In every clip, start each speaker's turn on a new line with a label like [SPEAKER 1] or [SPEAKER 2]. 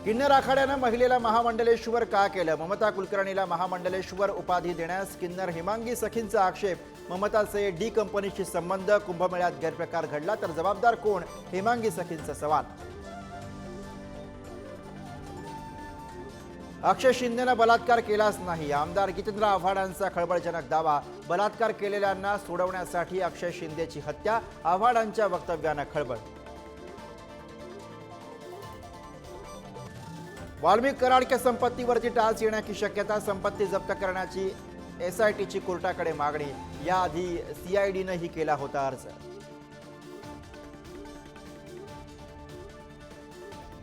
[SPEAKER 1] किन्नर आखाड्यानं महिलेला महामंडलेश्वर का केलं? ममता कुलकर्णीला महामंडलेश्वर उपाधी देण्यास किन्नर हेमांगी सखींचा आक्षेप. ममताचे डी कंपनीशी संबंध, कुंभमेळ्यात गैरप्रकार घडला तर जबाबदार कोण? हेमांगी सखींचा सवाल. अक्षय शिंदेनं बलात्कार केलाच नाही. आमदार जितेंद्र आव्हाडांचा खळबळजनक दावा. बलात्कार केलेल्यांना सोडवण्यासाठी अक्षय शिंदेची हत्या. आव्हाडांच्या वक्तव्यानं खळबळ. वाल्मिक कराडच्या संपत्तीवरती टाच येण्याची शक्यता. संपत्ती जप्त करण्याची एसआयटीची कोर्टाकडे मागणी. याआधी सीआयडीनंही केला होता अर्ज.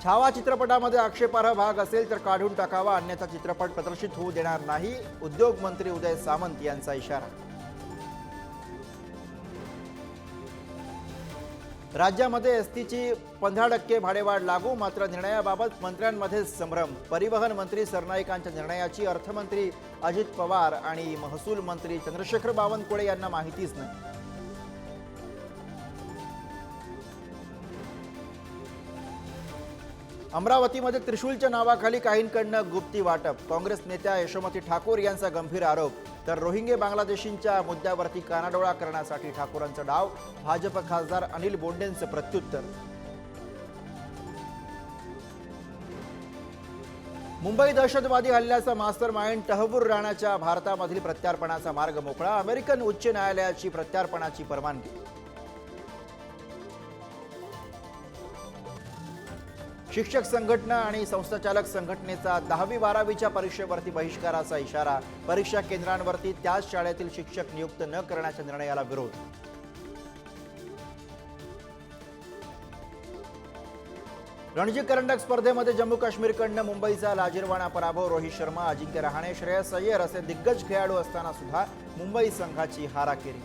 [SPEAKER 1] छावा चित्रपटामध्ये आक्षेपार्ह भाग असेल तर काढून टाकावा, अन्यथा चित्रपट प्रदर्शित होऊ देणार नाही. उद्योग मंत्री उदय सामंत यांचा इशारा. राज्यामध्ये एसटीची 15% भाडेवाढ लागू. मात्र निर्णयाबाबत मंत्र्यांमध्ये संभ्रम. परिवहन मंत्री सरनाईकांच्या निर्णयाची अर्थमंत्री अजित पवार आणि महसूल मंत्री चंद्रशेखर बावनकुळे यांना माहितीच नाही. अमरावतीमध्ये त्रिशूलच्या नावाखाली काहींकडनं गुप्ती वाटप. काँग्रेस नेत्या यशोमती ठाकूर यांचा गंभीर आरोप. तर रोहिंगे बांगलादेशींच्या मुद्द्यावरती कानाडोळा करण्यासाठी ठाकूरांचा डाव. भाजप खासदार अनिल बोंडेंचं प्रत्युत्तर. मुंबई दहशतवादी हल्ल्याचा मास्टर माइंड तहव्वूर राणाच्या भारतामधील प्रत्यार्पणाचा मार्ग मोकळा. अमेरिकन उच्च न्यायालयाची प्रत्यार्पणाची परवानगी. शिक्षक संघटना आणि संस्थाचालक संघटनेचा 10वी-12वीच्या परीक्षेवरती बहिष्काराचा इशारा. परीक्षा केंद्रांवरती त्याच शाळेतील शिक्षक नियुक्त न करण्याच्या निर्णयाला विरोध. रणजी करंडक स्पर्धेमध्ये जम्मू काश्मीरकडनं मुंबईचा लाजिरवाणा पराभव. रोहित शर्मा, अजिंक्य रहाणे, श्रेयस अय्यर असे दिग्गज खेळाडू असताना सुद्धा मुंबई संघाची हाराकिरी.